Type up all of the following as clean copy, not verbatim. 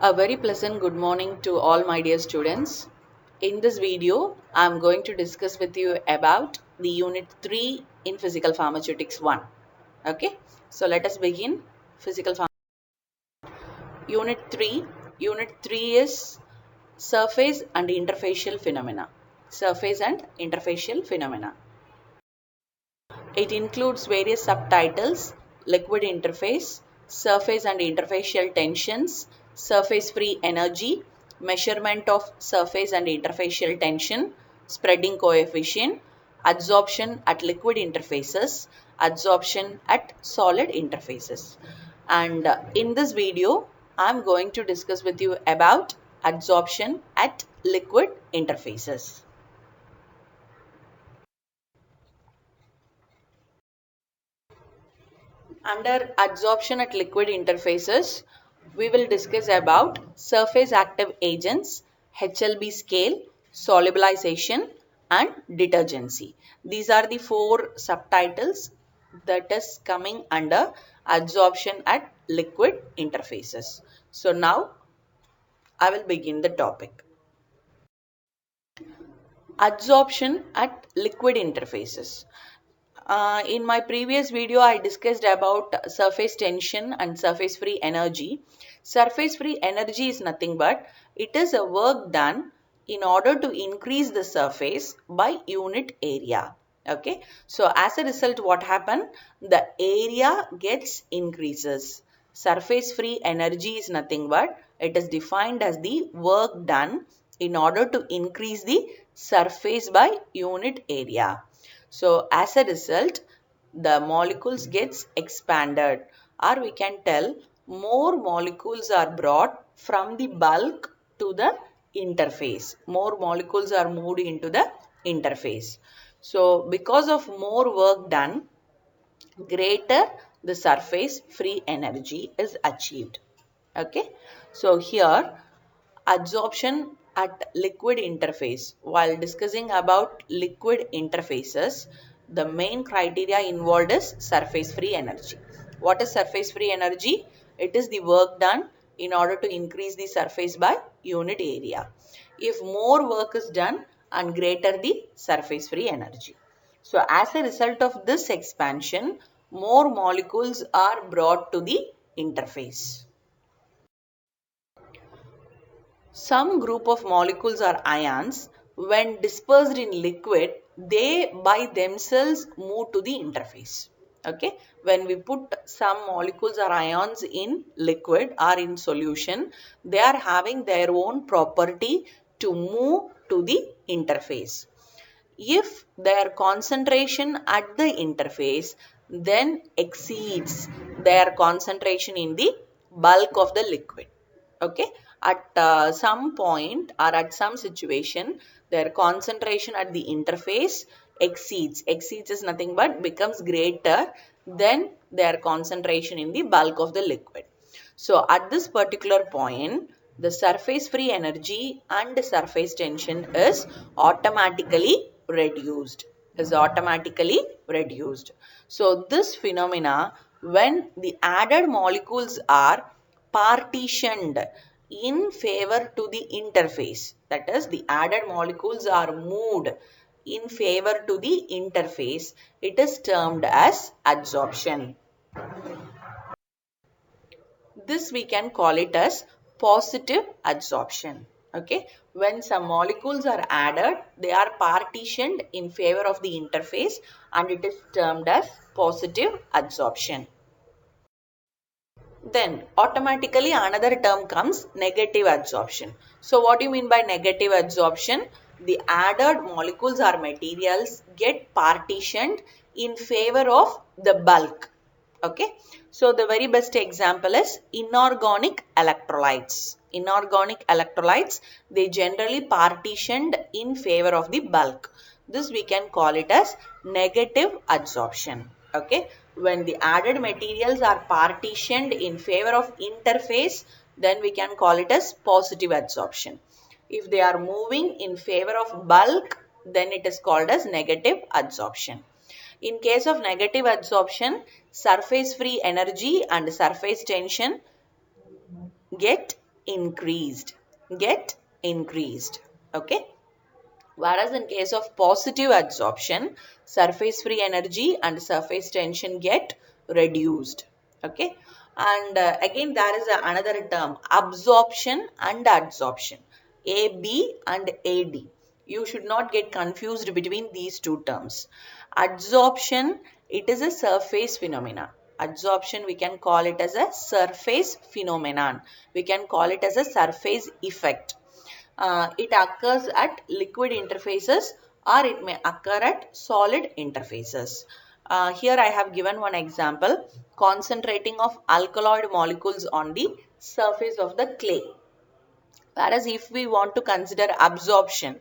A very pleasant good morning to all my dear students. In this video, I am going to discuss with you about the Unit 3 in Physical Pharmaceutics 1. Okay, so let us begin. Physical Pharm Unit 3. Unit 3 is Surface and Interfacial Phenomena. Surface and Interfacial Phenomena. It includes various subtitles: liquid interface, surface and interfacial tensions, surface free energy, measurement of surface and interfacial tension, spreading coefficient, adsorption at liquid interfaces, adsorption at solid interfaces. And in this video, I am going to discuss with you about adsorption at liquid interfaces. Under adsorption at liquid interfaces, we will discuss about surface active agents, HLB scale, solubilization and detergency. These are the four subtitles that is coming under adsorption at liquid interfaces. So now I will begin the topic. Adsorption at liquid interfaces. In my previous video, I discussed about surface tension and surface free energy. Surface free energy is nothing but it is a work done in order to increase the surface by unit area. Okay, so as a result, what happened? The area gets increases. Surface free energy is nothing but it is defined as the work done in order to increase the surface by unit area. So as a result, the molecules gets expanded, or we can tell more molecules are brought from the bulk to the interface. More molecules are moved into the interface. So because of more work done, greater the surface free energy is achieved. Okay. So here adsorption at liquid interface. While discussing about liquid interfaces, the main criteria involved is surface free energy. What is surface free energy? It is the work done in order to increase the surface by unit area. If more work is done and greater the surface free energy. So as a result of this expansion, more molecules are brought to the interface. Some group of molecules or ions, when dispersed in liquid, they by themselves move to the interface. Okay, when we put some molecules or ions in liquid or in solution, they are having their own property to move to the interface. If their concentration at the interface then exceeds their concentration in the bulk of the liquid. Okay, at some point or at some situation, their concentration at the interface exceeds is nothing but becomes greater than their concentration in the bulk of the liquid. So at this particular point, the surface free energy and surface tension is automatically reduced. So this phenomena, when the added molecules are partitioned in favor to the interface, that is the added molecules are moved in favor to the interface, it is termed as adsorption. This we can call it as positive adsorption. Okay, when some molecules are added, they are partitioned in favor of the interface and it is termed as positive adsorption. Then automatically another term comes, negative adsorption. So what do you mean by negative adsorption? The added molecules or materials get partitioned in favor of the bulk. Okay. So the very best example is inorganic electrolytes. Inorganic electrolytes, they generally partitioned in favor of the bulk. This we can call it as negative adsorption. Okay, when the added materials are partitioned in favor of interface, then we can call it as positive adsorption. If they are moving in favor of bulk, then it is called as negative adsorption. In case of negative adsorption, surface free energy and surface tension get increased. Get increased. Okay. Whereas in case of positive adsorption, surface free energy and surface tension get reduced. Okay. And again there is another term, absorption and adsorption. AB and AD. You should not get confused between these two terms. Adsorption, it is a surface phenomena. Adsorption, we can call it as a surface phenomenon. We can call it as a surface effect. It occurs at liquid interfaces or it may occur at solid interfaces. Here I have given one example, concentrating of alkaloid molecules on the surface of the clay. Whereas if we want to consider absorption,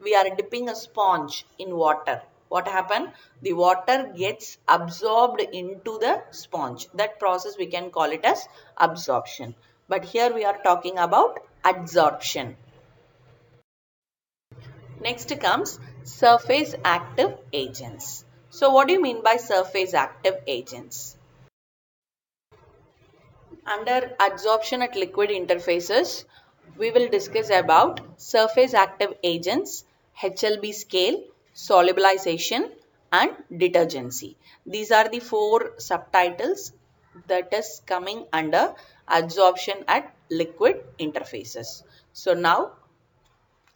we are dipping a sponge in water. What happens? The water gets absorbed into the sponge. That process we can call it as absorption. But here we are talking about adsorption. Next comes surface active agents. So what do you mean by surface active agents? Under adsorption at liquid interfaces, we will discuss about surface active agents, HLB scale, solubilization and detergency. These are the four subtitles that is coming under adsorption at liquid interfaces. So now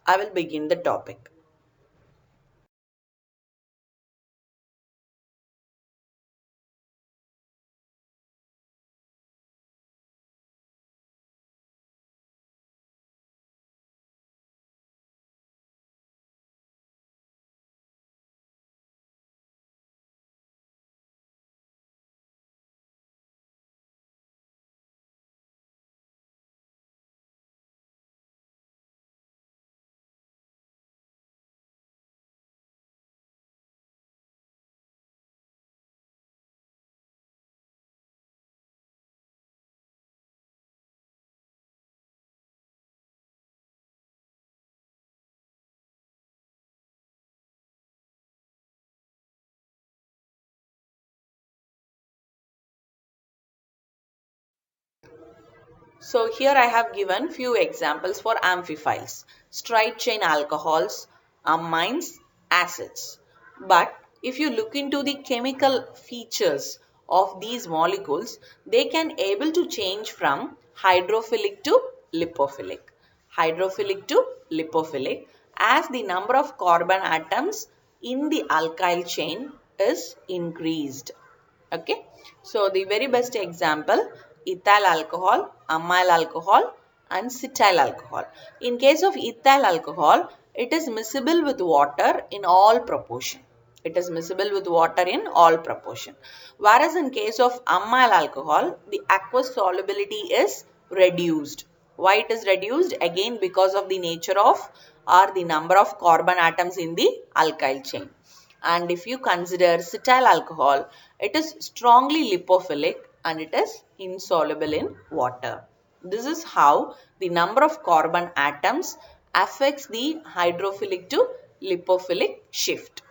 I will begin the topic. So here I have given few examples for amphiphiles, straight chain alcohols, amines, acids. But if you look into the chemical features of these molecules, they can able to change from hydrophilic to lipophilic. Hydrophilic to lipophilic as the number of carbon atoms in the alkyl chain is increased. Okay. So the very best example, ethyl alcohol, amyl alcohol and cetyl alcohol. In case of ethyl alcohol, it is miscible with water in all proportion. It is miscible with water in all proportion. Whereas in case of amyl alcohol, the aqueous solubility is reduced. Why it is reduced? Again because of the nature of or the number of carbon atoms in the alkyl chain. And if you consider cetyl alcohol, it is strongly lipophilic and it is insoluble in water. This is how the number of carbon atoms affects the hydrophilic to lipophilic shift.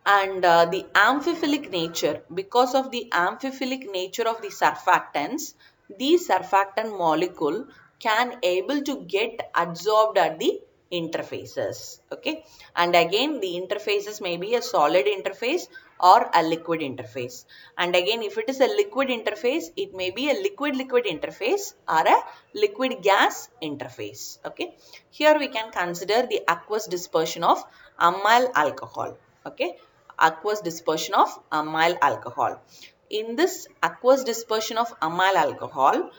And the amphiphilic nature, because of the amphiphilic nature of the surfactants, the surfactant molecule can able to get adsorbed at the interfaces. Okay, and again the interfaces may be a solid interface or a liquid interface. And again if it is a liquid interface, it may be a liquid-liquid interface or a liquid gas interface. Okay, here we can consider the aqueous dispersion of amyl alcohol. Okay, aqueous dispersion of amyl alcohol. In this aqueous dispersion of amyl alcohol,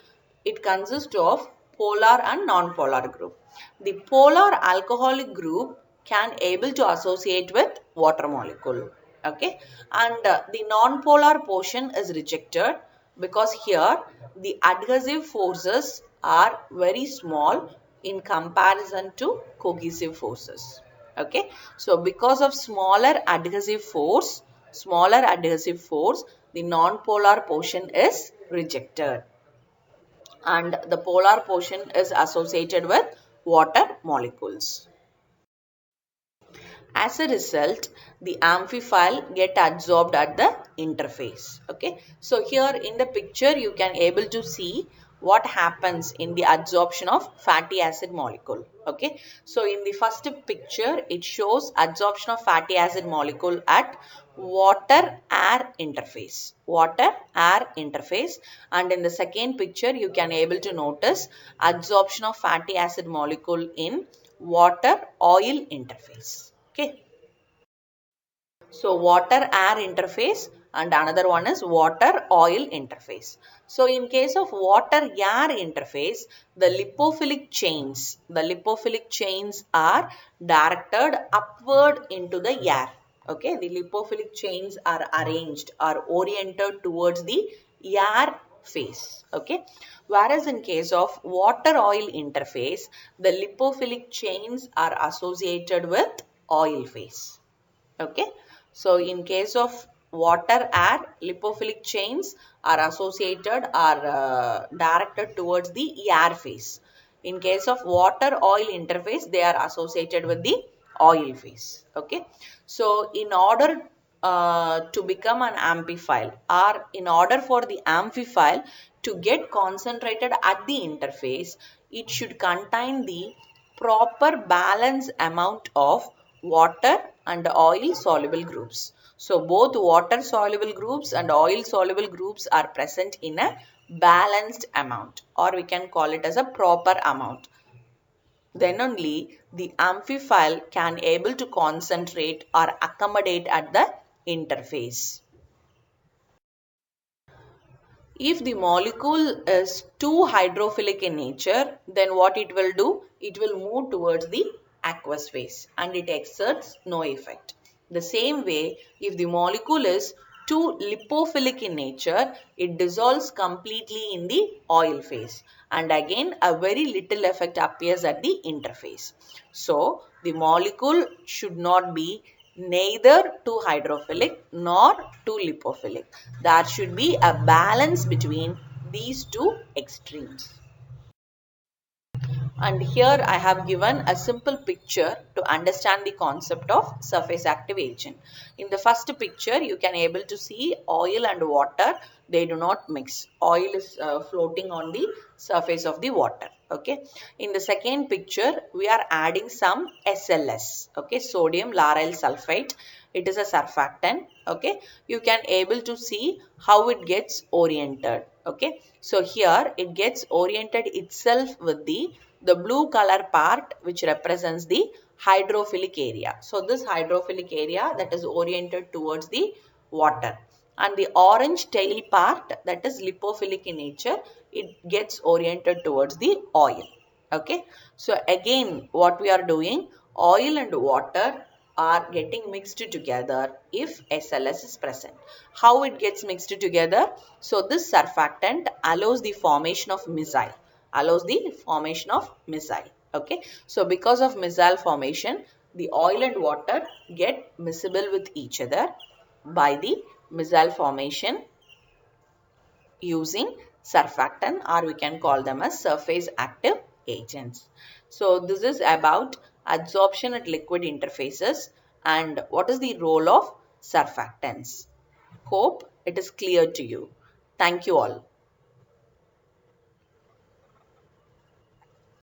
it consists of polar and non-polar group. The polar alcoholic group can able to associate with water molecule. Okay, and the non-polar portion is rejected because here the adhesive forces are very small in comparison to cohesive forces. Okay, so because of smaller adhesive force, the non-polar portion is rejected and the polar portion is associated with water molecules. As a result, the amphiphile get absorbed at the interface. Okay, so here in the picture you can able to see what happens in the adsorption of fatty acid molecule. Okay, so in the first picture it shows adsorption of fatty acid molecule at water air interface, and in the second picture you can able to notice adsorption of fatty acid molecule in water oil interface. Okay, so water air interface and another one is water oil interface. So in case of water air interface, the lipophilic chains are directed upward into the air. Okay, the lipophilic chains are arranged or oriented towards the air phase. Okay, whereas in case of water oil interface, the lipophilic chains are associated with oil phase. Okay, so in case of water air, lipophilic chains are associated or directed towards the air phase. In case of water oil interface, they are associated with the oil phase. Okay, so in order to become an amphiphile, or in order for the amphiphile to get concentrated at the interface, it should contain the proper balance amount of water and oil soluble groups. So both water soluble groups and oil soluble groups are present in a balanced amount, or we can call it as a proper amount. Then only the amphiphile can able to concentrate or accommodate at the interface. If the molecule is too hydrophilic in nature, then what it will do? It will move towards the aqueous phase and it exerts no effect. The same way, if the molecule is too lipophilic in nature, it dissolves completely in the oil phase and again a very little effect appears at the interface. So, the molecule should not be neither too hydrophilic nor too lipophilic. There should be a balance between these two extremes. And here I have given a simple picture to understand the concept of surface active agent. In the first picture, you can able to see oil and water. They do not mix. Oil is floating on the surface of the water. Okay. In the second picture, we are adding some SLS. Okay. Sodium lauryl sulfate. It is a surfactant. Okay. You can able to see how it gets oriented. Okay. So here it gets oriented itself with the blue color part which represents the hydrophilic area. So this hydrophilic area that is oriented towards the water, and the orange tail part that is lipophilic in nature, it gets oriented towards the oil. Okay. So again what we are doing, oil and water are getting mixed together if SLS is present. How it gets mixed together? So this surfactant allows the formation of micelle. Okay, so because of micelle formation, the oil and water get miscible with each other by the micelle formation using surfactant, or we can call them as surface active agents. So this is about adsorption at liquid interfaces and what is the role of surfactants. Hope it is clear to you. Thank you all.